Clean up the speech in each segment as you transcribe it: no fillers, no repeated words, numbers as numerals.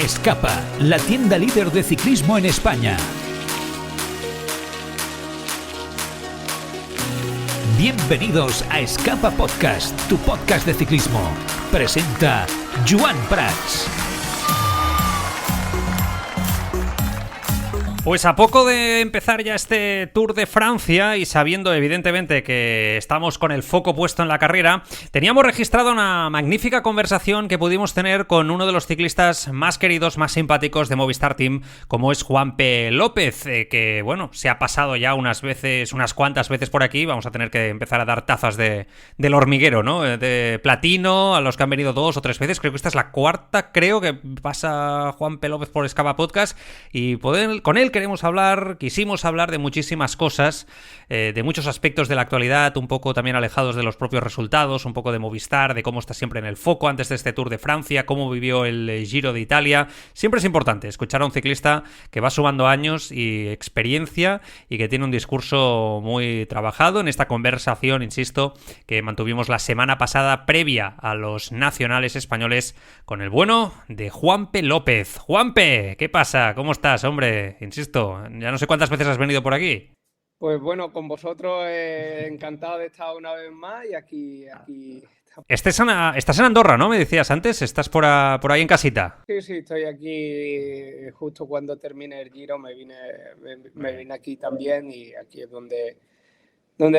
Escapa, la tienda líder de ciclismo en España. Bienvenidos a Escapa Podcast, tu podcast de ciclismo. Presenta Joan Prats. Pues a poco de empezar ya este Tour de Francia y sabiendo evidentemente que estamos con el foco puesto en la carrera, teníamos registrado una magnífica conversación que pudimos tener con uno de los ciclistas más queridos, más simpáticos de Movistar Team, como es Juanpe López, que bueno, se ha pasado ya unas cuantas veces por aquí. Vamos a tener que empezar a dar tazas del hormiguero, ¿no? De platino a los que han venido 2 o 3 veces. Creo que esta es la cuarta, creo, que pasa Juanpe López por Escapa Podcast, y con él quisimos hablar de muchísimas cosas, de muchos aspectos de la actualidad, un poco también alejados de los propios resultados, un poco de Movistar, de cómo está siempre en el foco antes de este Tour de Francia, cómo vivió el Giro de Italia. Siempre es importante escuchar a un ciclista que va sumando años y experiencia y que tiene un discurso muy trabajado en esta conversación, insisto, que mantuvimos la semana pasada previa a los nacionales españoles con el bueno de Juanpe López. Juanpe, ¿qué pasa? ¿Cómo estás, hombre? Insisto, ya no sé cuántas veces has venido por aquí. Pues bueno, con vosotros encantado de estar una vez más y aquí estamos. Estás en Andorra, ¿no? Me decías antes, estás por ahí en casita. Sí, estoy aquí justo cuando termine el Giro, me vine aquí también y aquí es donde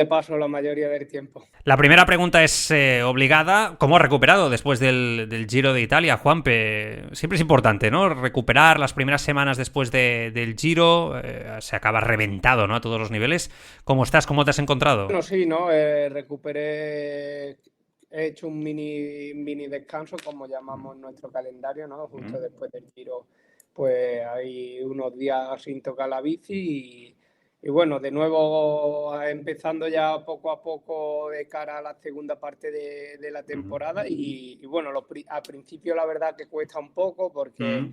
paso la mayoría del tiempo. La primera pregunta es obligada. ¿Cómo has recuperado después del Giro de Italia, Juanpe? Siempre es importante, ¿no? Recuperar las primeras semanas después del Giro. Se acaba reventado, ¿no? A todos los niveles. ¿Cómo estás? ¿Cómo te has encontrado? Bueno, sí, ¿no? Recuperé, he hecho un mini descanso, como llamamos nuestro calendario, ¿no? Justo después del Giro, pues hay unos días sin tocar la bici y bueno, de nuevo empezando ya poco a poco de cara a la segunda parte de la temporada y bueno, al principio la verdad que cuesta un poco porque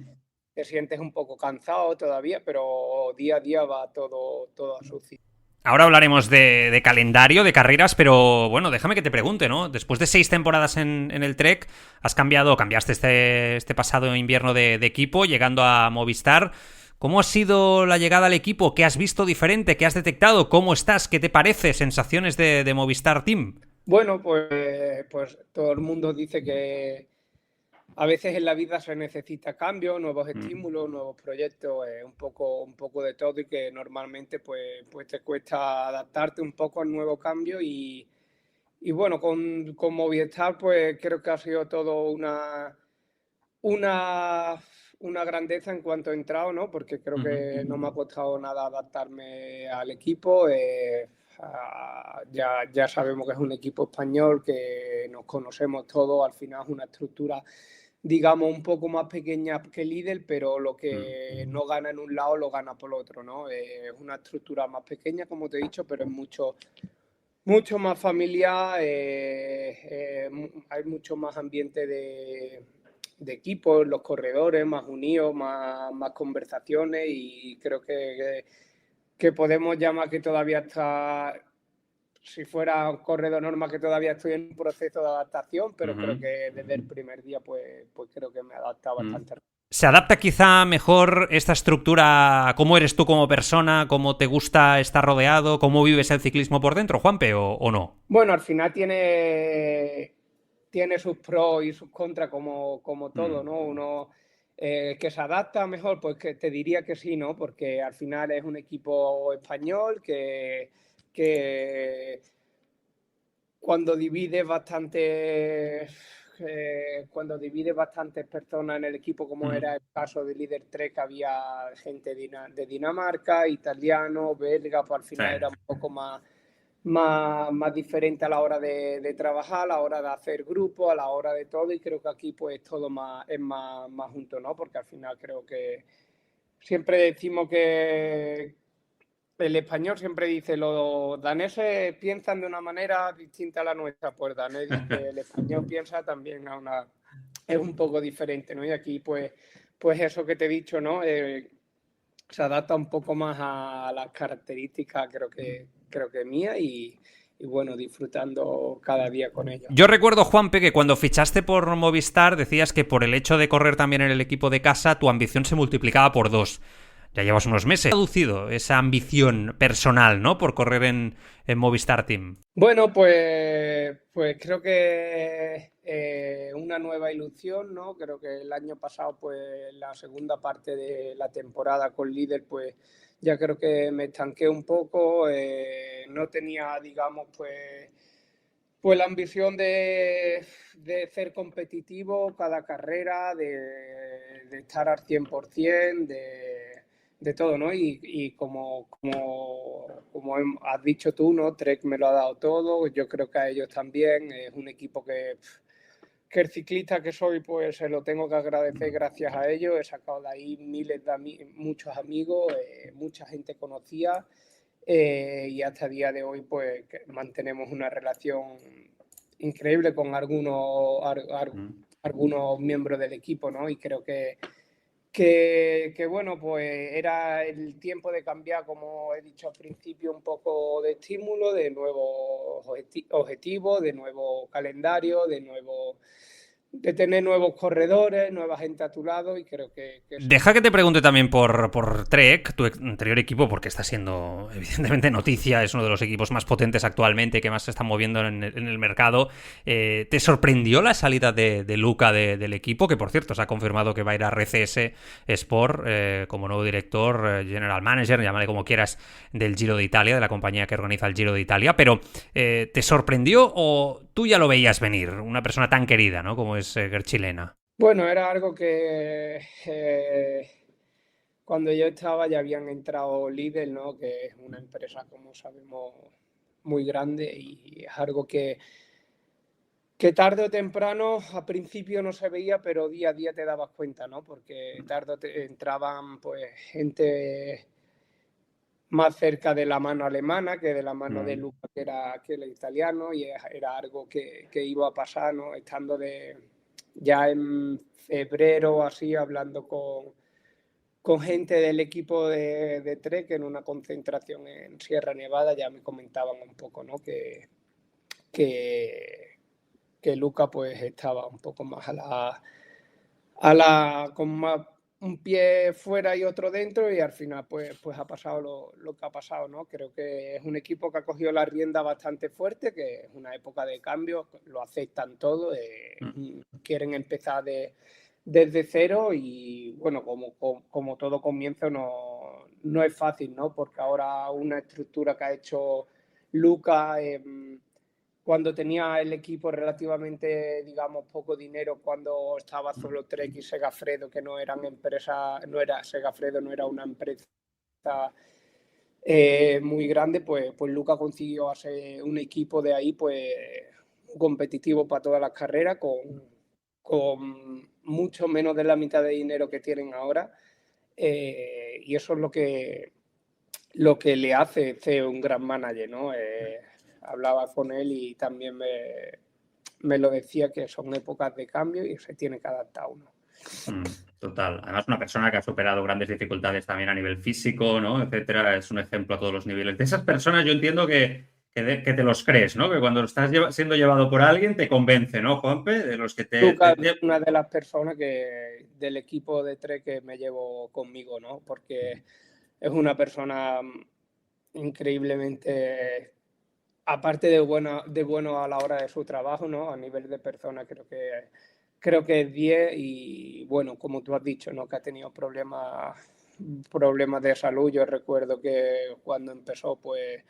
te sientes un poco cansado todavía, pero día a día va todo a su cita. Ahora hablaremos de calendario, de carreras, pero bueno, déjame que te pregunte, ¿no? Después de 6 temporadas en el Trek, cambiaste este pasado invierno de equipo, llegando a Movistar. ¿Cómo ha sido la llegada al equipo? ¿Qué has visto diferente? ¿Qué has detectado? ¿Cómo estás? ¿Qué te parece? ¿Sensaciones de Movistar Team? Bueno, pues todo el mundo dice que a veces en la vida se necesita cambio, nuevos estímulos, nuevos proyectos, un poco de todo y que normalmente pues te cuesta adaptarte un poco al nuevo cambio y bueno, con Movistar pues creo que ha sido todo una grandeza en cuanto he entrado, ¿no? Porque creo que no me ha costado nada adaptarme al equipo. Ya sabemos que es un equipo español, que nos conocemos todos. Al final es una estructura, digamos, un poco más pequeña que Lidl, pero lo que no gana en un lado lo gana por otro, ¿no? Es una estructura más pequeña, como te he dicho, pero es mucho más familiar. Hay mucho más ambiente de equipos, los corredores más unidos, más conversaciones y creo que podemos llamar que todavía está, si fuera un corredor normal, que todavía estoy en un proceso de adaptación, pero creo que desde el primer día pues creo que me he adaptado bastante. ¿Se adapta quizá mejor esta estructura a cómo eres tú como persona, cómo te gusta estar rodeado, cómo vives el ciclismo por dentro, Juanpe, o no? Bueno, al final tiene sus pros y sus contras como todo, ¿no? Uno que se adapta mejor, pues que te diría que sí, ¿no? Porque al final es un equipo español que cuando divide bastantes personas en el equipo, como era el caso de Líder Trek, había gente de Dinamarca, italiano, belga, pues al final era un poco más diferente a la hora de trabajar, a la hora de hacer grupo, a la hora de todo, y creo que aquí pues todo es más junto, ¿no? Porque al final creo que siempre decimos que el español siempre dice, los daneses piensan de una manera distinta a la nuestra, pues el español piensa también es un poco diferente, ¿no? Y aquí pues eso que te he dicho, ¿no? Se adapta un poco más a las características, creo que mía y bueno, disfrutando cada día con ellos. Yo recuerdo, Juanpe, que cuando fichaste por Movistar decías que por el hecho de correr también en el equipo de casa, tu ambición se multiplicaba por 2. Ya llevas unos meses. ¿Cómo has reducido esa ambición personal, ¿no?, por correr en Movistar Team? Bueno, pues creo que una nueva ilusión, ¿no? Creo que el año pasado, pues la segunda parte de la temporada con líder, pues ya creo que me estanqué un poco, no tenía, digamos, pues la ambición de ser competitivo cada carrera, de estar al 100%, de todo, ¿no? Y como has dicho tú, ¿no? Trek me lo ha dado todo, yo creo que a ellos también, es un equipo que el ciclista que soy, pues se lo tengo que agradecer gracias a ellos, he sacado de ahí muchos amigos, mucha gente conocida, y hasta el día de hoy, pues mantenemos una relación increíble con algunos miembros del equipo, ¿no? Y creo que bueno, pues era el tiempo de cambiar, como he dicho al principio, un poco de estímulo, de nuevos objetivos, de nuevo calendario, de tener nuevos corredores, nueva gente a tu lado, y creo que Deja que te pregunte también por Trek, tu anterior equipo, porque está siendo evidentemente noticia, es uno de los equipos más potentes actualmente, que más se están moviendo en el mercado. ¿Te sorprendió la salida de Luca del equipo? Que por cierto se ha confirmado que va a ir a RCS Sport como nuevo director, general manager, llámale como quieras, del Giro de Italia, de la compañía que organiza el Giro de Italia. Pero ¿te sorprendió o tú ya lo veías venir? Una persona tan querida, ¿no?, como es Gerchilena. Bueno, era algo que cuando yo estaba ya habían entrado Lidl, ¿no? Que es una empresa, como sabemos, muy grande, y es algo que tarde o temprano, a principio no se veía, pero día a día te dabas cuenta, ¿no? Porque entraban pues gente más cerca de la mano alemana que de la mano de Luca, que era el italiano, y era algo que iba a pasar, ¿no? Estando ya en febrero así, hablando con gente del equipo de Trek en una concentración en Sierra Nevada, ya me comentaban un poco, ¿no? Que Luca pues estaba un poco más con más un pie fuera y otro dentro, y al final pues ha pasado lo que ha pasado, ¿no? Creo que es un equipo que ha cogido la rienda bastante fuerte, que es una época de cambio, lo aceptan todo, quieren empezar desde cero, y bueno, como todo comienzo no es fácil, ¿no? Porque ahora una estructura que ha hecho Luca, cuando tenía el equipo relativamente, digamos, poco dinero, cuando estaba solo Trek y Segafredo, que no eran empresas, Segafredo no era una empresa muy grande, pues Luca consiguió hacer un equipo de ahí, pues competitivo para todas las carreras, con mucho menos de la mitad de dinero que tienen ahora, y eso es lo que le hace ser un gran manager, ¿no? Hablaba con él y también me lo decía, que son épocas de cambio y se tiene que adaptar uno. Total. Además, una persona que ha superado grandes dificultades también a nivel físico, ¿no?, etcétera, es un ejemplo a todos los niveles. De esas personas yo entiendo que te los crees, ¿no? Que cuando estás siendo llevado por alguien te convence, ¿no, Juanpe? De los que Lucas es una de las personas del equipo de Trek que me llevo conmigo, ¿no? Porque es una persona increíblemente, aparte de bueno a la hora de su trabajo, ¿no? A nivel de persona creo que es 10, y bueno, como tú has dicho, ¿no? Que ha tenido problemas de salud. Yo recuerdo que cuando empezó, pues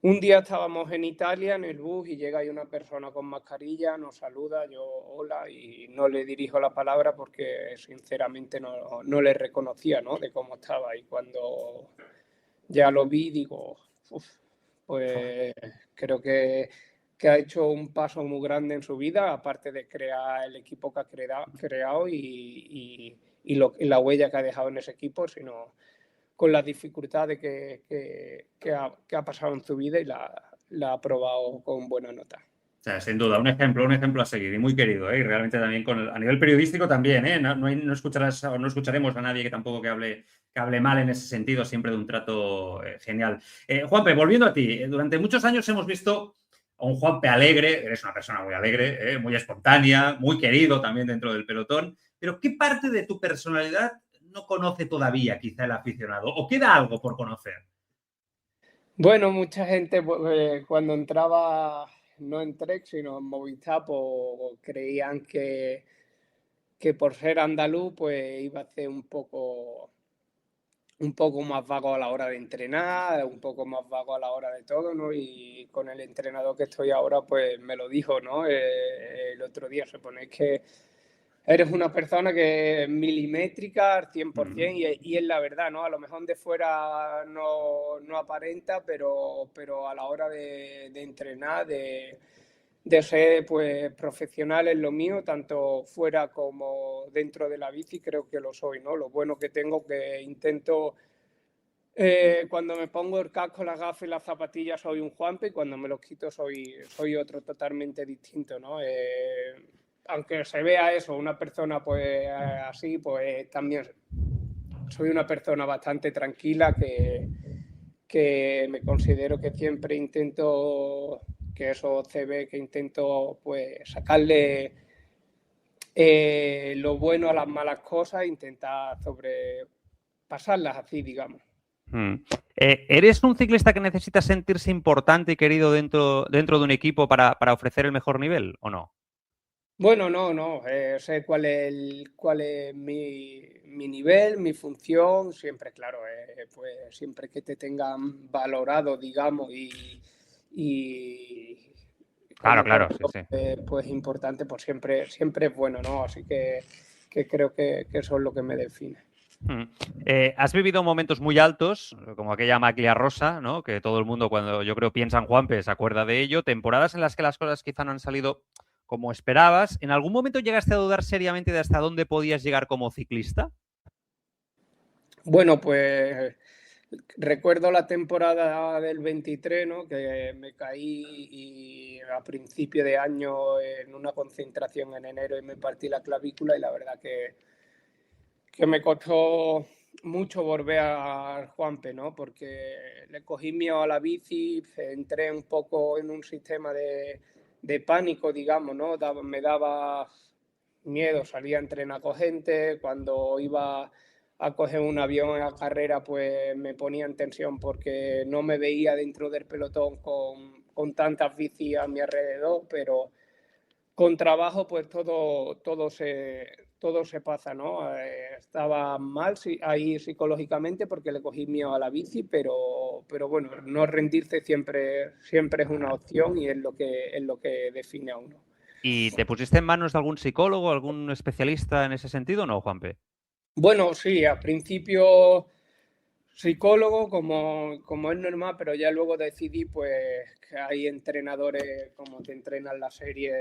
un día estábamos en Italia en el bus y llega ahí una persona con mascarilla, nos saluda, yo hola, y no le dirijo la palabra porque sinceramente no le reconocía, ¿no? De cómo estaba, y cuando ya lo vi digo, pues creo que ha hecho un paso muy grande en su vida, aparte de crear el equipo que ha creado y la huella que ha dejado en ese equipo, sino con las dificultades que ha pasado en su vida, y la ha aprobado con buena nota. O sea, sin duda, un ejemplo a seguir y muy querido, ¿eh? Y realmente también a nivel periodístico también, ¿eh? No escucharás o no escucharemos a nadie que tampoco que hable mal en ese sentido, siempre de un trato genial. Juanpe, volviendo a ti, durante muchos años hemos visto a un Juanpe alegre, eres una persona muy alegre, muy espontánea, muy querido también dentro del pelotón, pero ¿qué parte de tu personalidad no conoce todavía quizá el aficionado o queda algo por conocer? Bueno, mucha gente cuando entraba, no en Trek, sino en Movistar, pues creían que por ser andaluz, pues iba a ser un poco más vago a la hora de entrenar, un poco más vago a la hora de todo, ¿no? Y con el entrenador que estoy ahora, pues me lo dijo, ¿no? El otro día se pone que eres una persona que es milimétrica al 100% y es la verdad, ¿no? A lo mejor de fuera no aparenta, pero a la hora de entrenar, de ser pues profesional en lo mío, tanto fuera como dentro de la bici, creo que lo soy, ¿no? Lo bueno que tengo que intento, cuando me pongo el casco, las gafas y las zapatillas soy un Juanpe y cuando me los quito soy otro totalmente distinto, ¿no? Aunque se vea eso, una persona pues así, pues también soy una persona bastante tranquila que me considero que siempre intento que eso se ve, que intento pues sacarle lo bueno a las malas cosas, intentar sobrepasarlas así, digamos. Mm. ¿Eres un ciclista que necesita sentirse importante y querido dentro de un equipo para ofrecer el mejor nivel o no? Bueno, no, sé cuál es mi nivel, mi función, siempre, claro, pues siempre que te tengan valorado, digamos, y Claro, como claro, sí, persona, sí. pues importante, pues siempre es bueno, ¿no? Así que creo que eso es lo que me define. Mm. Has vivido momentos muy altos, como aquella maglia rosa, ¿no? Que todo el mundo cuando yo creo piensa en Juanpe se acuerda de ello. Temporadas en las que las cosas quizá no han salido como esperabas. ¿En algún momento llegaste a dudar seriamente de hasta dónde podías llegar como ciclista? Bueno, pues recuerdo la temporada del 23, ¿no? Que me caí y a principio de año en una concentración en enero y me partí la clavícula y la verdad que me costó mucho volver a Juanpe, ¿no? Porque le cogí miedo a la bici, entré un poco en un sistema de pánico, digamos, ¿no? Me daba miedo, salía a entrenar con gente, cuando iba a coger un avión en la carrera, pues me ponía en tensión porque no me veía dentro del pelotón con tantas bicis a mi alrededor, pero con trabajo pues todo se pasa, ¿no? Estaba mal ahí psicológicamente porque le cogí miedo a la bici, pero bueno, no rendirse siempre es una opción y es lo que define a uno. ¿Y te pusiste en manos de algún psicólogo, algún especialista en ese sentido o no, Juanpe? Bueno, sí, al principio psicólogo como es normal, pero ya luego decidí pues que hay entrenadores como te entrenan la serie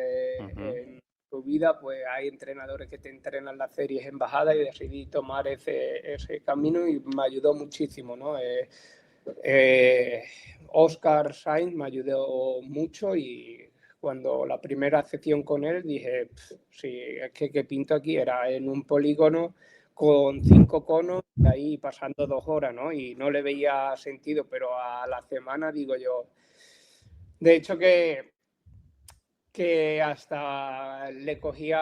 Ujú. en tu vida, pues hay entrenadores que te entrenan las series en bajada y decidí tomar ese camino y me ayudó muchísimo, ¿no? Eh, Oscar Sainz me ayudó mucho y cuando la primera sesión con él dije, sí, es que pinto aquí, era en un polígono con 5 conos y ahí pasando 2 horas, ¿no? Y no le veía sentido, pero a la semana digo yo, de hecho que hasta le cogí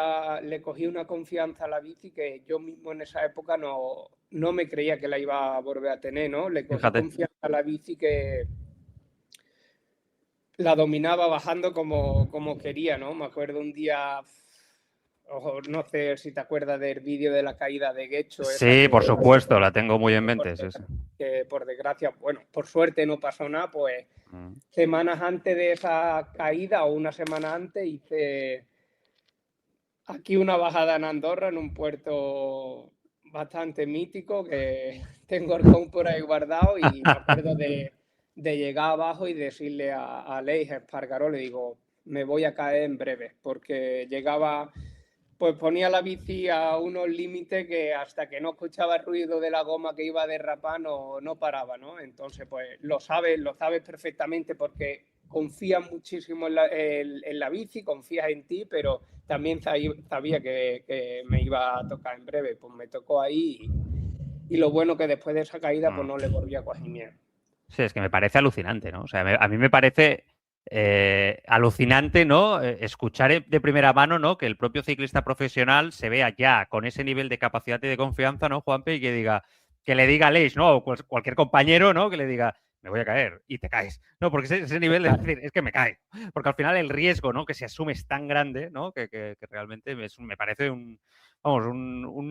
una confianza a la bici que yo mismo en esa época no me creía que la iba a volver a tener, ¿no? Le cogí Fíjate. confianza a la bici que la dominaba bajando como quería, ¿no? Me acuerdo un día, ojo, no sé si te acuerdas del vídeo de la caída de Guecho, esa Sí, por supuesto, la tengo muy en que por, mente. Sí, sí. que por desgracia, bueno, por suerte no pasó nada, pues Mm. semanas antes de esa caída o una semana antes hice aquí una bajada en Andorra, en un puerto bastante mítico, que tengo el con por ahí guardado y me acuerdo de llegar abajo y decirle a Leigh Espargaró, le digo, me voy a caer en breve, porque llegaba, pues ponía la bici a unos límites que hasta que no escuchaba el ruido de la goma que iba a derrapar no paraba, ¿no? Entonces, pues lo sabes perfectamente porque confías muchísimo en la bici, confías en ti, pero también sabía que me iba a tocar en breve, pues me tocó ahí y lo bueno que después de esa caída pues no le volví a coger miedo. Sí, es que me parece alucinante, ¿no? O sea, a mí me parece alucinante, ¿no? Escuchar de primera mano, ¿no? Que el propio ciclista profesional se vea ya con ese nivel de capacidad y de confianza, ¿no, Juanpe? Y que le diga a Aleix, ¿no? O cualquier compañero, ¿no? Que le diga, me voy a caer y te caes. No, porque ese nivel de decir, es que me cae. Porque al final el riesgo, ¿no? Que se asume es tan grande, ¿no? Que realmente me parece un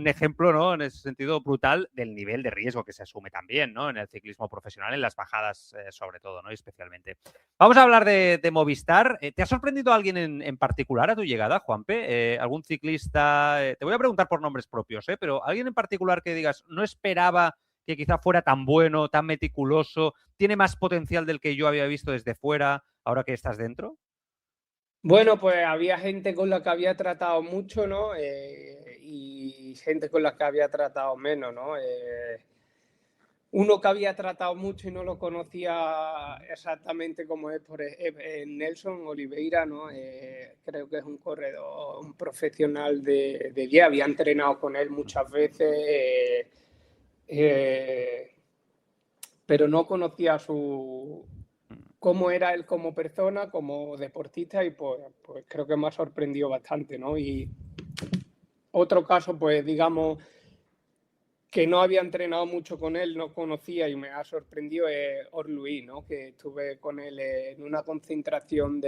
ejemplo, ¿no? En ese sentido brutal del nivel de riesgo que se asume también, ¿no? En el ciclismo profesional, en las bajadas sobre todo, ¿no? Y especialmente. Vamos a hablar de Movistar. ¿Te ha sorprendido alguien en particular a tu llegada, Juanpe? ¿Algún ciclista? Te voy a preguntar por nombres propios, pero ¿alguien en particular que digas, no esperaba que quizá fuera tan bueno, tan meticuloso, tiene más potencial del que yo había visto desde fuera, ahora que estás dentro? Bueno, pues había gente con la que había tratado mucho, ¿no? Y gente con la que había tratado menos, ¿no? Uno que había tratado mucho y no lo conocía exactamente como es Nelson Oliveira, ¿no? Creo que es un corredor, un profesional de 10, había entrenado con él muchas veces, pero no conocía cómo era él como persona, como deportista, y pues creo que me ha sorprendido bastante, ¿no? Y otro caso, pues digamos, que no había entrenado mucho con él, no conocía y me ha sorprendido es Orluí, ¿no? Que estuve con él en una concentración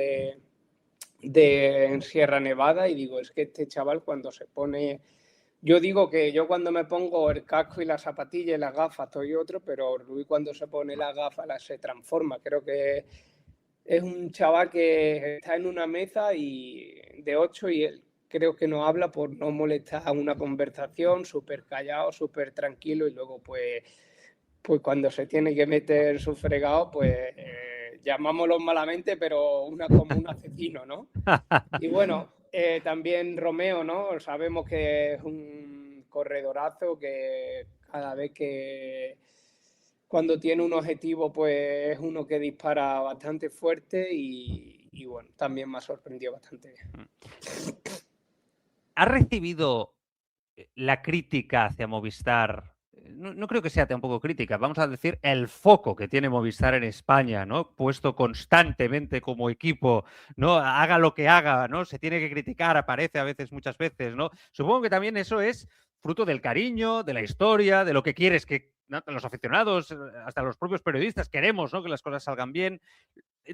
en Sierra Nevada y digo, es que este chaval cuando se pone... Yo digo que yo cuando me pongo el casco y las zapatillas y las gafas soy otro, pero Orluí cuando se pone las gafas se transforma. Creo que es un chaval que está en una mesa y de 8 y él creo que no habla por no molestar a una conversación, súper callado, súper tranquilo y luego pues cuando se tiene que meter su fregado, pues llamámoslo malamente, pero como un asesino, ¿no? Y bueno, también Romeo, ¿no? Sabemos que es un corredorazo que cada vez que cuando tiene un objetivo, pues es uno que dispara bastante fuerte y bueno, también me ha sorprendido bastante. ¿Has recibido la crítica hacia Movistar? No creo que sea tampoco crítica, vamos a decir el foco que tiene Movistar en España, ¿no? Puesto constantemente como equipo, ¿no? Haga lo que haga, ¿no? Se tiene que criticar, aparece a veces, muchas veces, ¿no? Supongo que también eso es fruto del cariño, de la historia, de lo que quieres que, ¿no? Los aficionados, hasta los propios periodistas, queremos, ¿no? Que las cosas salgan bien.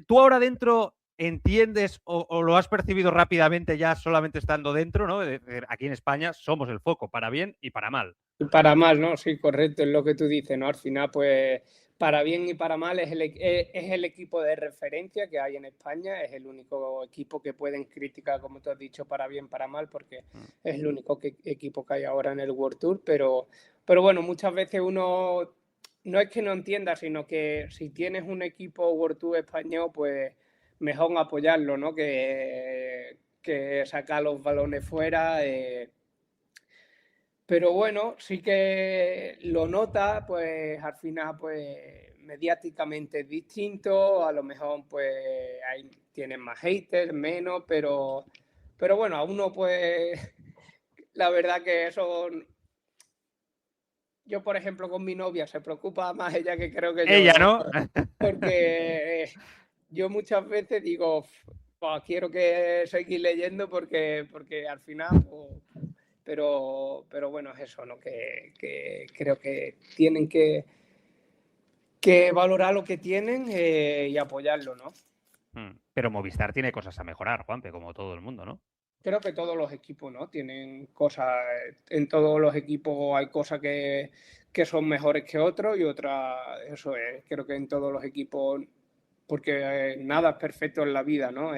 Tú ahora dentro entiendes o lo has percibido rápidamente ya solamente estando dentro, ¿no? Es decir, aquí en España somos el foco, para bien y para mal. Y para mal, ¿no? Sí, correcto, es lo que tú dices, ¿no? Al final, pues, para bien y para mal es el equipo de referencia que hay en España, es el único equipo que pueden criticar, como tú has dicho, para bien, para mal, porque es el único equipo que hay ahora en el World Tour, pero bueno, muchas veces uno no es que no entienda, sino que si tienes un equipo World Tour español, pues mejor apoyarlo, ¿no? Que sacar los balones fuera. Pero bueno, sí que lo nota, pues al final, pues mediáticamente es distinto, a lo mejor pues tienen más haters, menos, pero bueno, a uno pues la verdad que eso, yo por ejemplo con mi novia se preocupa más ella que creo que yo, Ella, ¿no? ¿no? Porque yo muchas veces digo, pues, quiero que seguir leyendo porque al final... Pues, pero bueno, es eso, ¿no? Que creo que tienen que valorar lo que tienen y apoyarlo, ¿no? Pero Movistar tiene cosas a mejorar, Juanpe, como todo el mundo, ¿no? Creo que todos los equipos, ¿no? Tienen cosas, en todos los equipos hay cosas que son mejores que otros y otras, eso es, creo que en todos los equipos, porque nada es perfecto en la vida, ¿no?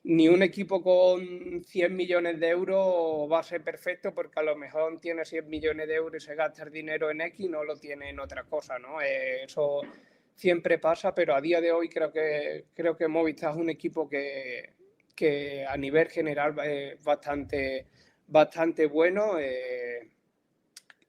Ni un equipo con 100 millones de euros va a ser perfecto porque a lo mejor tiene 100 millones de euros y se gasta el dinero en X y no lo tiene en otra cosa, ¿no? Eso siempre pasa, pero a día de hoy creo que Movistar es un equipo que a nivel general es bastante bueno.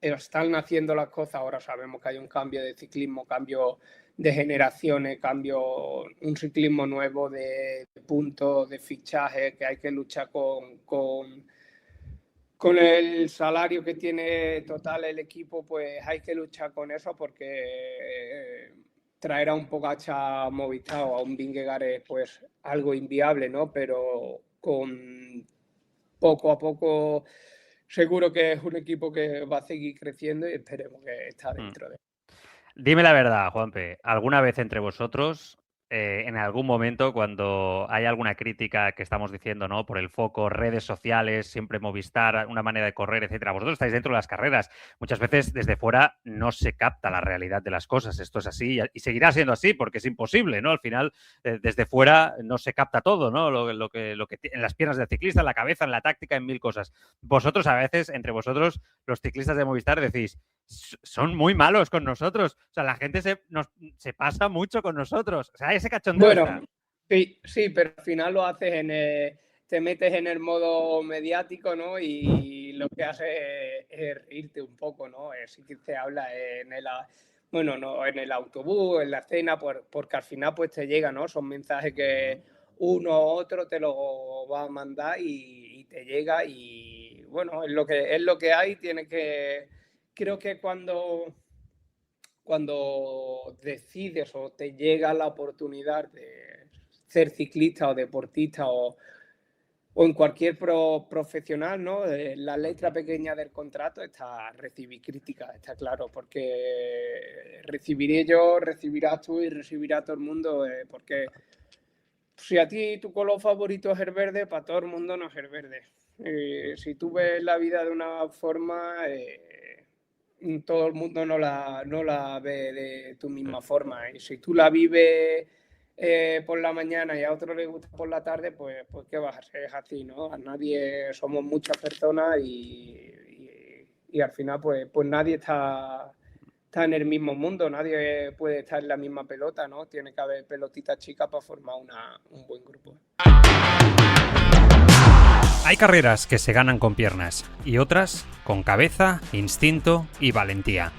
Están haciendo las cosas, ahora sabemos que hay un cambio de ciclismo, cambio de generaciones, cambio, un ciclismo nuevo de puntos, de fichajes, que hay que luchar con el salario que tiene total el equipo, pues hay que luchar con eso porque traer a un Pogačar a Movistar o a un Vingegaard es pues algo inviable, ¿no? Pero con poco a poco seguro que es un equipo que va a seguir creciendo y esperemos que está dentro de. Dime la verdad, Juanpe, ¿alguna vez entre vosotros, en algún momento, cuando hay alguna crítica que estamos diciendo, ¿no? Por el foco, redes sociales, siempre Movistar, una manera de correr, etcétera, vosotros estáis dentro de las carreras. Muchas veces desde fuera no se capta la realidad de las cosas. Esto es así y seguirá siendo así porque es imposible, ¿no? Al final, desde fuera no se capta todo, ¿no? Lo que en las piernas del ciclista, en la cabeza, en la táctica, en mil cosas. Vosotros a veces, entre vosotros, los ciclistas de Movistar, decís, son muy malos con nosotros. O sea, la gente se pasa mucho con nosotros. O sea, ese cachondeo. Bueno, sí, pero al final lo haces te metes en el modo mediático, ¿no? Y lo que haces es reírte un poco, ¿no? Sí que te habla en el autobús, en la cena, porque al final pues te llega, ¿no? Son mensajes que uno u otro te lo va a mandar y te llega y bueno, es lo que hay, creo que cuando decides o te llega la oportunidad de ser ciclista o deportista o en cualquier profesional, ¿no? La letra pequeña del contrato está recibir críticas, está claro, porque recibiré yo, recibirás tú y recibirá todo el mundo, porque si a ti tu color favorito es el verde, para todo el mundo no es el verde. Si tú ves la vida de una forma, todo el mundo no la ve de tu misma forma. Y si tú la vives por la mañana y a otro le gusta por la tarde, pues ¿qué vas a hacer? Es así, ¿no? A nadie, somos muchas personas y al final pues nadie está en el mismo mundo, nadie puede estar en la misma pelota, ¿no? Tiene que haber pelotitas chicas para formar un buen grupo. Hay carreras que se ganan con piernas y otras con cabeza, instinto y valentía.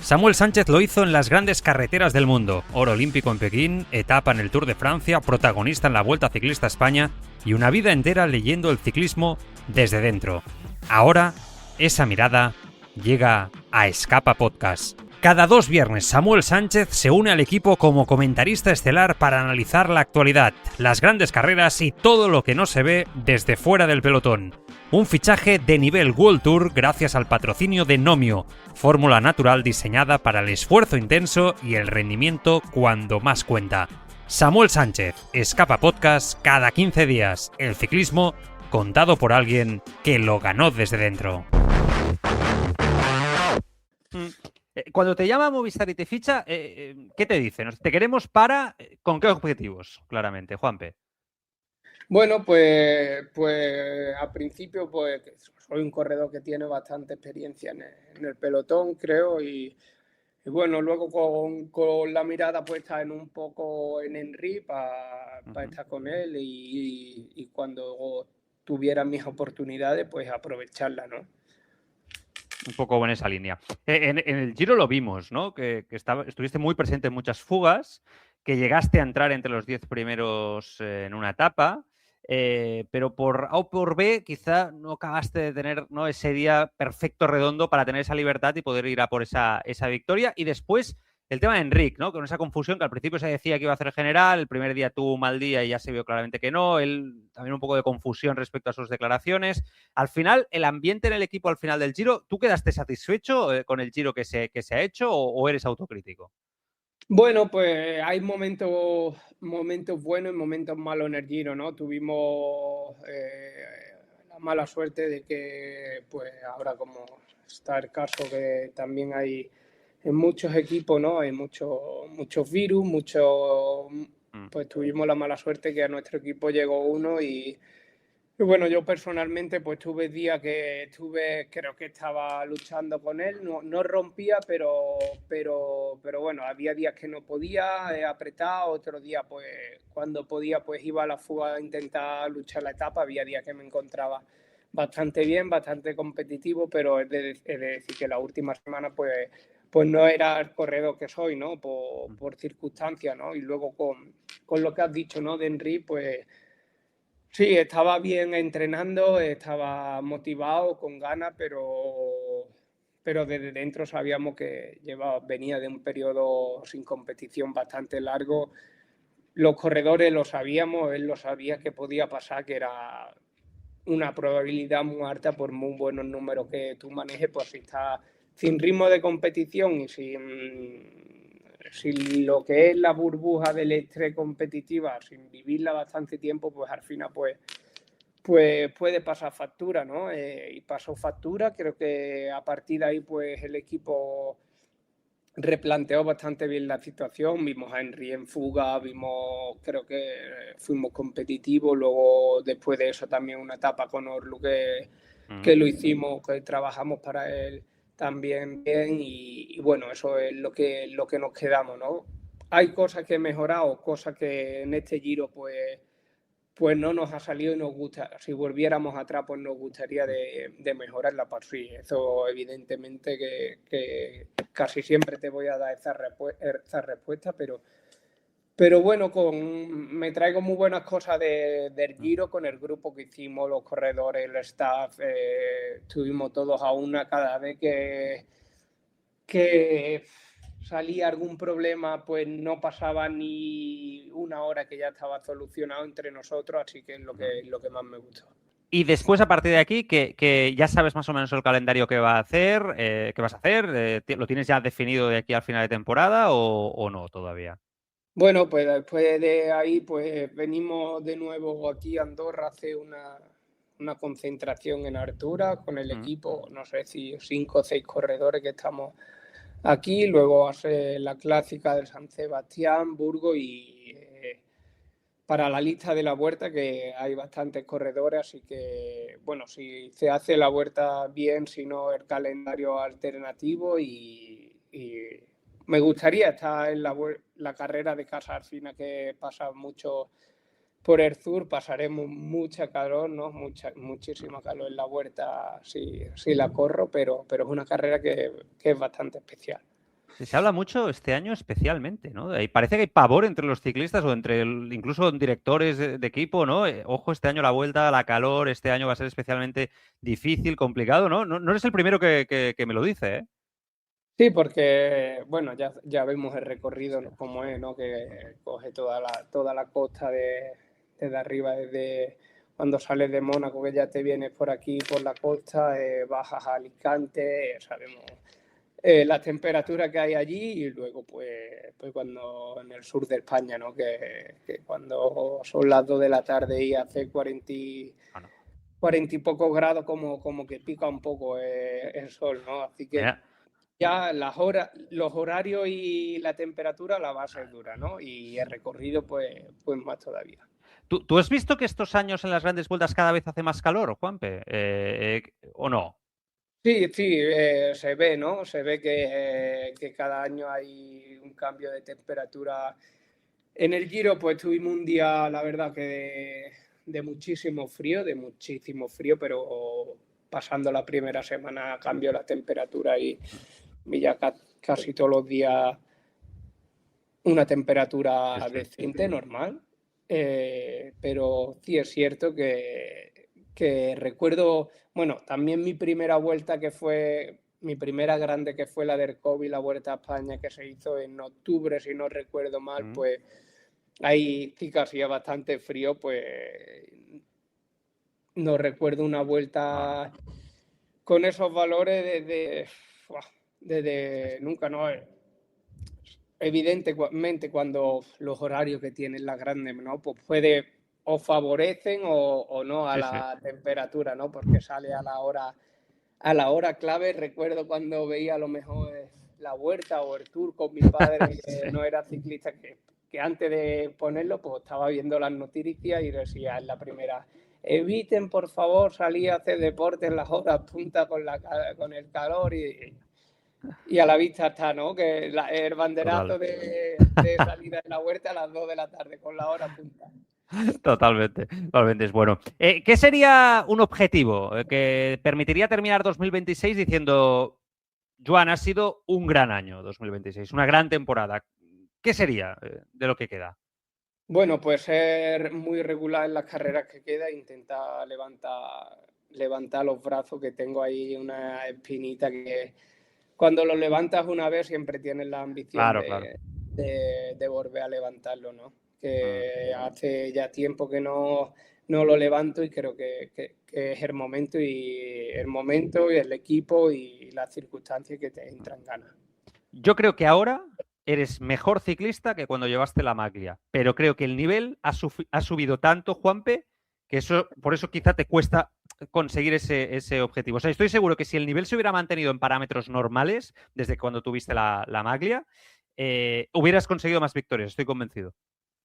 Samuel Sánchez lo hizo en las grandes carreteras del mundo: oro olímpico en Pekín, etapa en el Tour de Francia, protagonista en la Vuelta Ciclista a España y una vida entera leyendo el ciclismo desde dentro. Ahora, esa mirada llega a Escapa Podcast. Cada 2 viernes Samuel Sánchez se une al equipo como comentarista estelar para analizar la actualidad, las grandes carreras y todo lo que no se ve desde fuera del pelotón. Un fichaje de nivel World Tour gracias al patrocinio de Nomio, fórmula natural diseñada para el esfuerzo intenso y el rendimiento cuando más cuenta. Samuel Sánchez, Escapa Podcast, cada 15 días. El ciclismo contado por alguien que lo ganó desde dentro. Cuando te llama Movistar y te ficha, ¿qué te dice? ¿Te queremos para...? ¿Con qué objetivos, claramente, Juanpe? Bueno, pues al principio pues soy un corredor que tiene bastante experiencia en el pelotón, creo, y bueno, luego con la mirada puesta un poco en Henry para estar con él y cuando tuviera mis oportunidades, pues aprovecharlas, ¿no? Un poco en esa línea. En el Giro lo vimos, ¿no? Que estuviste muy presente en muchas fugas, que llegaste a entrar entre los 10 primeros en una etapa, pero por A o por B quizá no acabaste de tener, ¿no?, ese día perfecto, redondo, para tener esa libertad y poder ir a por esa victoria. Y después el tema de Enric, ¿no? Con esa confusión que al principio se decía que iba a hacer el general, el primer día tuvo un mal día y ya se vio claramente que no, él también un poco de confusión respecto a sus declaraciones. Al final, el ambiente en el equipo al final del Giro, ¿tú quedaste satisfecho con el Giro que se ha hecho o eres autocrítico? Bueno, pues hay momentos buenos y momentos malos en el Giro, ¿no? Tuvimos la mala suerte de que, pues ahora como está el caso que también hay en muchos equipos, ¿no? Hay muchos virus, pues tuvimos la mala suerte que a nuestro equipo llegó uno y bueno, yo personalmente pues tuve días que creo que estaba luchando con él, no rompía, pero bueno, había días que no podía, apretar, otros días pues cuando podía pues iba a la fuga a intentar luchar la etapa, había días que me encontraba bastante bien, bastante competitivo, pero es de decir que la última semana pues pues no era el corredor que soy, ¿no? Por circunstancias, ¿no? Y luego con lo que has dicho, ¿no? De Henry, pues sí, estaba bien entrenando, estaba motivado, con ganas, pero desde dentro sabíamos que venía de un periodo sin competición bastante largo. Los corredores lo sabíamos, él lo sabía que podía pasar, que era una probabilidad muy alta por muy buenos números que tú manejes, pues si estás sin ritmo de competición y sin lo que es la burbuja del estrés competitiva, sin vivirla bastante tiempo, pues al final pues puede pasar factura, ¿no? Y pasó factura, creo que a partir de ahí pues el equipo replanteó bastante bien la situación, vimos a Henry en fuga, creo que fuimos competitivos, luego después de eso también una etapa con Orlu que lo hicimos, que trabajamos para él también bien y bueno, eso es lo que nos quedamos, ¿no? Hay cosas que he mejorado, cosas que en este Giro pues no nos ha salido y nos gusta, si volviéramos atrás pues nos gustaría de mejorarla para sí. Eso evidentemente que casi siempre te voy a dar esa respuesta, pero bueno, me traigo muy buenas cosas del Giro con el grupo que hicimos, los corredores, el staff, estuvimos todos a una cada vez que salía algún problema, pues no pasaba ni una hora que ya estaba solucionado entre nosotros, así que es lo que más me gustó. Y después, a partir de aquí, que ya sabes más o menos el calendario que va a hacer, qué vas a hacer, ¿lo tienes ya definido de aquí al final de temporada o no todavía? Bueno, pues después de ahí, pues venimos de nuevo aquí a Andorra a hacer una concentración en altura con el equipo, no sé si 5 o 6 corredores que estamos aquí, luego hace la clásica del San Sebastián, Burgos y para la lista de la Vuelta, que hay bastantes corredores, así que bueno, si se hace la Vuelta bien, si no el calendario alternativo y me gustaría estar en la carrera de Casa Alfina, que pasa mucho por el sur, pasaremos mucha calor, ¿no? Muchísima calor en la Vuelta si la corro, pero es una carrera que es bastante especial. Se habla mucho este año especialmente, ¿no? Y parece que hay pavor entre los ciclistas o incluso directores de equipo, ¿no? Ojo, este año la Vuelta, la calor, este año va a ser especialmente difícil, complicado, ¿no? No eres el primero que me lo dice, ¿eh? Sí, porque, bueno, ya vemos el recorrido, ¿no? Como es, ¿no? Que coge toda la costa desde arriba, desde cuando sales de Mónaco, que ya te vienes por aquí, por la costa, bajas a Alicante, sabemos la temperatura que hay allí y luego, pues cuando en el sur de España, ¿no? Que cuando son las 2 de la tarde y hace 40 y pocos grados, como que pica un poco el sol, ¿no? Así que ya las horas, los horarios y la temperatura, la base es dura, ¿no? Y el recorrido, pues más todavía. ¿Tú has visto que estos años en las grandes vueltas cada vez hace más calor, Juanpe? ¿O no? Sí, se ve, ¿no? Se ve que cada año hay un cambio de temperatura. En el Giro, pues tuvimos un día, la verdad, que de muchísimo frío, pero pasando la primera semana cambió la temperatura y ya casi todos los días una temperatura decente, normal. Pero sí es cierto que recuerdo, bueno, también mi primera vuelta mi primera grande que fue la del COVID, la Vuelta a España que se hizo en octubre, si no recuerdo mal, pues ahí sí que hacía bastante frío, pues no recuerdo una vuelta con esos valores desde nunca, ¿no? Evidentemente cuando los horarios que tienen las grandes, ¿no? Pues o favorecen o no a la temperatura, ¿no? Porque sale a la hora clave. Recuerdo cuando veía a lo mejor la Vuelta o el Tour con mi padre, que no era ciclista, que antes de ponerlo, pues estaba viendo las noticias y decía en la primera: eviten por favor salir a hacer deporte en las horas punta con el calor y a la vista está, ¿no? Que el banderazo de salida de la Vuelta a las 2 de la tarde con la hora punta. Totalmente es bueno. ¿Qué sería un objetivo que permitiría terminar 2026 diciendo Joan, ha sido un gran año 2026, una gran temporada. ¿Qué sería de lo que queda? Bueno, pues ser muy regular en las carreras que queda, intentar levantar los brazos, que tengo ahí una espinita que cuando los levantas una vez siempre tienes la ambición Claro, claro. de volver a levantarlo, ¿no? Mm. Que hace ya tiempo que no lo levanto y creo que es el momento y el equipo y las circunstancias que te entran ganas. Yo creo que ahora eres mejor ciclista que cuando llevaste la maglia, pero creo que el nivel ha subido tanto, Juanpe, que por eso quizá te cuesta conseguir ese objetivo. O sea, estoy seguro que si el nivel se hubiera mantenido en parámetros normales desde cuando tuviste la maglia, hubieras conseguido más victorias, estoy convencido.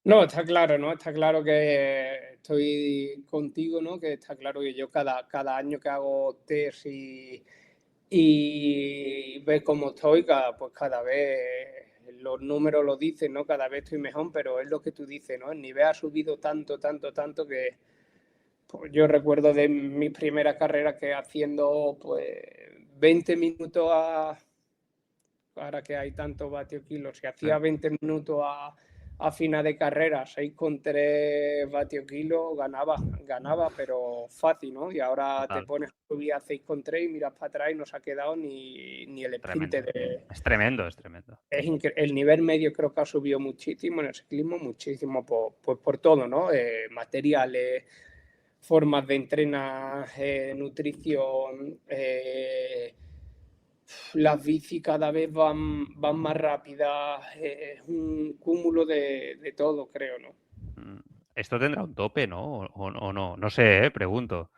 No, está claro, ¿no? Está claro que estoy contigo, ¿no? Que está claro que yo cada año que hago test y ves cómo estoy, pues cada vez los números lo dicen, ¿no? Cada vez estoy mejor, pero es lo que tú dices, ¿no? El nivel ha subido tanto, tanto, tanto que pues, yo recuerdo de mi primera carrera que haciendo pues 20 minutos ahora que hay tantos vatios kilos, si hacía 20 minutos a final de carrera, 6,3 vatios kilos, ganaba, pero fácil, ¿no? Y ahora te Total. pones a subir a 6,3 y miras para atrás y no se ha quedado ni el sprint Tremendo. Es tremendo, es tremendo. el nivel medio creo que ha subido muchísimo en el ciclismo, muchísimo por todo, ¿no? Materiales, formas de entrenar, nutrición, las bicis cada vez van más rápidas, es un cúmulo de todo, creo, ¿no? Esto tendrá un tope, ¿no? O no? No sé, pregunto.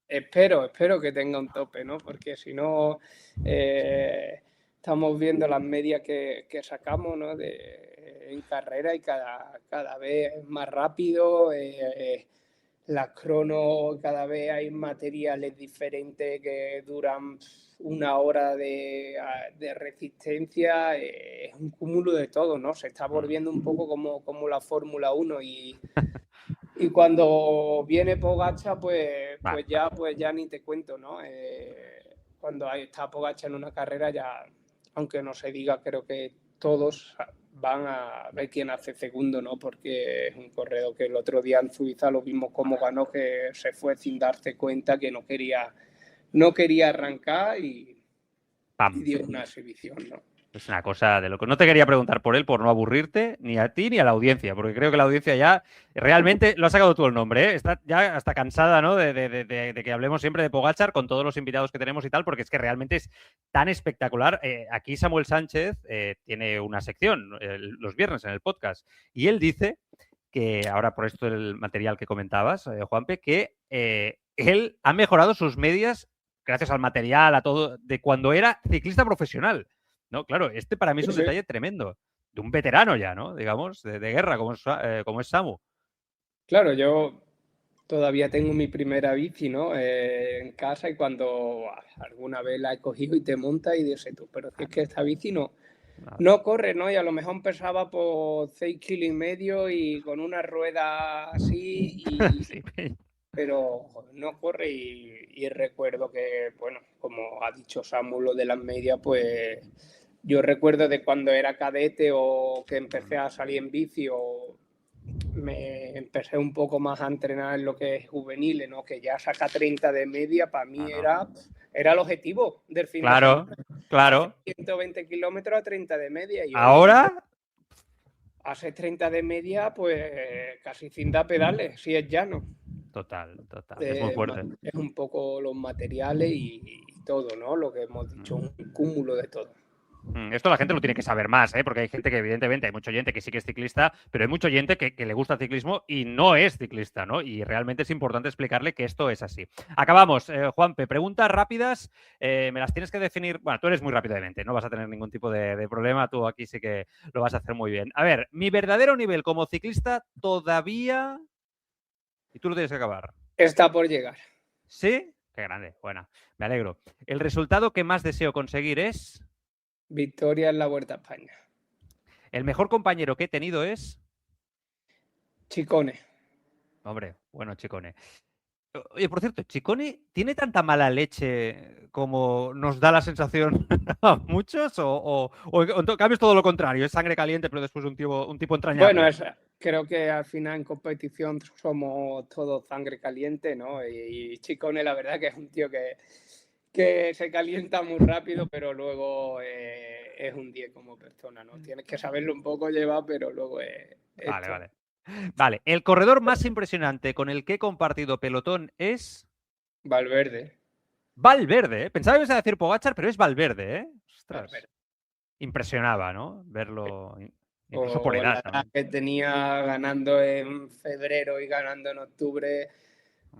Espero que tenga un tope, ¿no? Porque si no, estamos viendo las medias que sacamos, ¿no? En carrera y cada vez es más rápido. Las cronos, cada vez hay materiales diferentes que duran 1 hora de resistencia. Es un cúmulo de todo, ¿no? Se está volviendo un poco como la Fórmula 1 y cuando viene Pogačar, Vale. pues ya ni te cuento, ¿no? Cuando está Pogačar en una carrera, ya, aunque no se diga, creo que todos van a ver quién hace segundo, ¿no? Porque es un corredor que el otro día en Suiza lo vimos como ganó, que se fue sin darse cuenta que no quería arrancar y Pam. dio una exhibición, ¿no? Es una cosa de loco. No te quería preguntar por él por no aburrirte, ni a ti ni a la audiencia, porque creo que la audiencia ya realmente lo ha sacado tú el nombre, ¿eh? Está ya hasta cansada, ¿no? De que hablemos siempre de Pogačar con todos los invitados que tenemos y tal, porque es que realmente es tan espectacular. Aquí Samuel Sánchez tiene una sección los viernes en el podcast y él dice que, ahora por esto del material que comentabas, Juanpe, que él ha mejorado sus medias gracias al material, a todo, de cuando era ciclista profesional. No, claro, este para mí es un Sí. detalle tremendo. De un veterano ya, ¿no? Digamos, de guerra, como es Samu. Claro, yo todavía tengo mi primera bici, ¿no? En casa y cuando alguna vez la he cogido y te montas y dices tú, pero es que esta bici no corre, ¿no? Y a lo mejor pesaba por 6,5 kilos y con una rueda así, Sí. pero no corre y recuerdo que, bueno, como ha dicho Samu, lo de las medias, pues yo recuerdo de cuando era cadete o que empecé a salir en bici o me empecé un poco más a entrenar en lo que es juveniles, ¿no? Que ya saca 30 de media, para mí era el objetivo del fin de Claro, semana. claro. Hacer 120 kilómetros a 30 de media y hoy Ahora, haces 30 de media, pues casi sin dar pedales, si es llano. total. Es muy fuerte. Es un poco los materiales y todo, ¿no? Lo que hemos dicho, un cúmulo de todo. Esto la gente lo tiene que saber más, ¿eh? Porque hay gente que, evidentemente, hay mucha gente que sí que es ciclista, pero hay mucha gente que le gusta el ciclismo y no es ciclista, ¿no? Y realmente es importante explicarle que esto es así. Acabamos, Juanpe. Preguntas rápidas, me las tienes que definir. Bueno, tú eres muy rápidamente, no vas a tener ningún tipo de problema, tú aquí sí que lo vas a hacer muy bien. A ver, mi verdadero nivel como ciclista todavía. Y tú lo tienes que acabar. Está por llegar. ¿Sí? Qué grande, buena. Me alegro. El resultado que más deseo conseguir es. Victoria en la Vuelta a España. El mejor compañero que he tenido es. Chicone. Hombre, bueno, Chicone. Oye, por cierto, ¿Ciccone tiene tanta mala leche como nos da la sensación a muchos? ¿O en cambio es todo lo contrario? Es sangre caliente, pero después un tipo entrañable. Bueno, creo que al final en competición somos todos sangre caliente, ¿no? Y Ciccone, la verdad que es un tío que se calienta muy rápido, pero luego es un 10 como persona, ¿no? Tienes que saberlo un poco llevar, pero luego es Vale. Vale, el corredor más impresionante con el que he compartido pelotón es Valverde. Valverde, ¿eh? Pensaba que ibas a decir Pogačar, pero es Valverde, ¿eh? Ostras. Valverde. Impresionaba, ¿no? Verlo incluso por O edad. la edad que tenía ganando en febrero y ganando en octubre.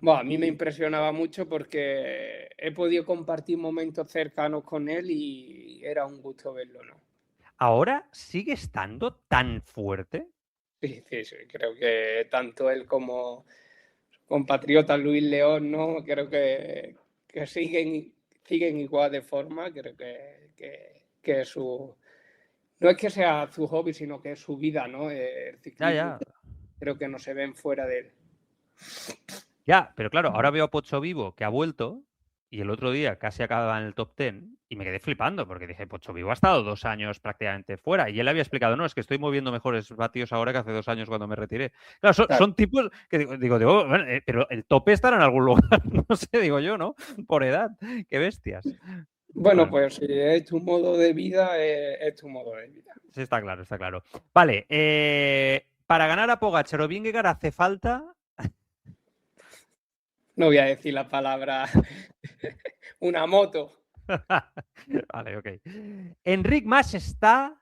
Bueno, a mí me impresionaba mucho porque he podido compartir momentos cercanos con él y era un gusto verlo, ¿no? ¿Ahora sigue estando tan fuerte? Sí, creo que tanto él como compatriota Luis León, ¿no? Creo que siguen igual de forma, creo que su... No es que sea su hobby, sino que es su vida, ¿no? El ciclismo. Ya. Creo que no se ven fuera de él. Ya, pero claro, ahora veo a Pocho Vivo que ha vuelto y el otro día casi acababa en el top 10 y me quedé flipando porque dije, Pocho Vivo ha estado 2 años prácticamente fuera y él había explicado, no, es que estoy moviendo mejores vatios ahora que hace 2 años cuando me retiré. Claro, son tipos que digo bueno, pero el tope estará en algún lugar, no sé, digo yo, ¿no? Por edad, qué bestias. Bueno, pues si es tu modo de vida, es tu modo de vida. Sí, está claro, está claro. Vale, para ganar a Pogačar o Vingegaard hace falta... No voy a decir la palabra una moto. Vale, ok. Enric Mas está...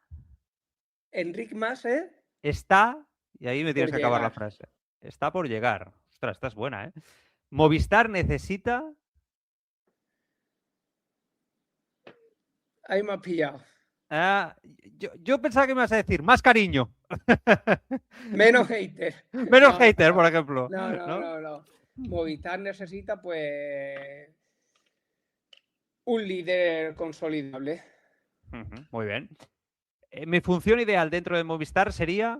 Enric Mas, ¿eh? Está... Y ahí me tienes Por que acabar la llegar. frase. Está por llegar. Ostras, esta es buena, ¿eh? Movistar necesita... Ahí me has pillado. Yo pensaba que me ibas a decir más cariño. Menos hater. Menos hater, por ejemplo. No. Movistar necesita, pues, un líder consolidable. Muy bien. Mi función ideal dentro de Movistar sería...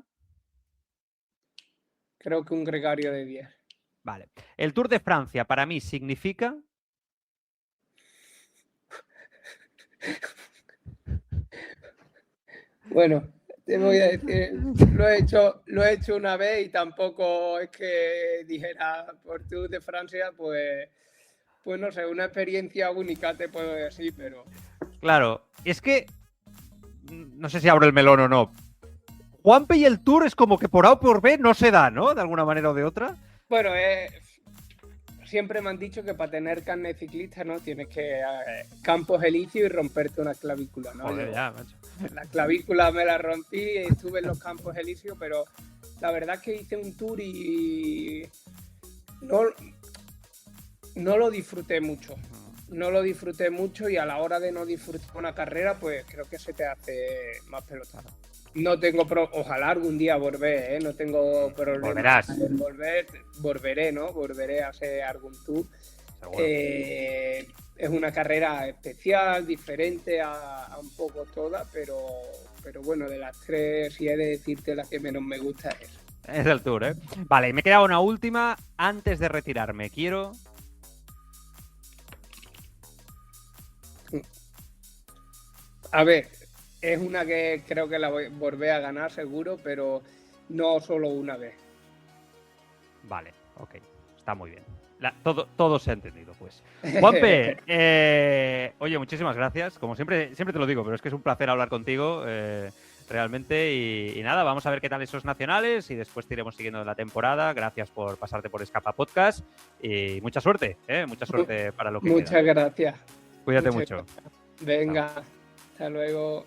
Creo que un gregario de 10. Vale. El Tour de Francia para mí significa... Bueno, te voy a decir, lo he hecho una vez y tampoco es que dijera por Tour de Francia, pues no sé, una experiencia única te puedo decir, pero... Claro, es que... No sé si abro el melón o no. Juanpe y el Tour es como que por A o por B no se da, ¿no? De alguna manera o de otra. Bueno, siempre me han dicho que para tener carnet ciclista, ¿no? Tienes que campos elíseos y romperte una clavícula, ¿no? Joder, ya, macho. La clavícula me la rompí y estuve en los campos elíseos, pero la verdad es que hice un tour y no lo disfruté mucho. No lo disfruté mucho y a la hora de no disfrutar una carrera, pues creo que se te hace más pelotado. No tengo ojalá algún día volver, ¿eh? No tengo problema. Volverás. Volveré, ¿no? Volveré a hacer algún tour. Seguro. Es una carrera especial, diferente a un poco todas, pero bueno, de las tres, si he de decirte la que menos me gusta es. Es el Tour, ¿eh? Vale, me queda una última antes de retirarme. Quiero... A ver, es una que creo que la volveré a ganar seguro, pero no solo una vez. Vale, ok. Está muy bien. Todo se ha entendido, pues. Juanpe, oye, muchísimas gracias. Como siempre te lo digo, pero es que es un placer hablar contigo, realmente. Y nada, vamos a ver qué tal esos nacionales y después te iremos siguiendo la temporada. Gracias por pasarte por Escapa Podcast y mucha suerte, mucha suerte para lo que Muchas queda. Gracias. Cuídate mucho. Gracias. Venga, hasta luego.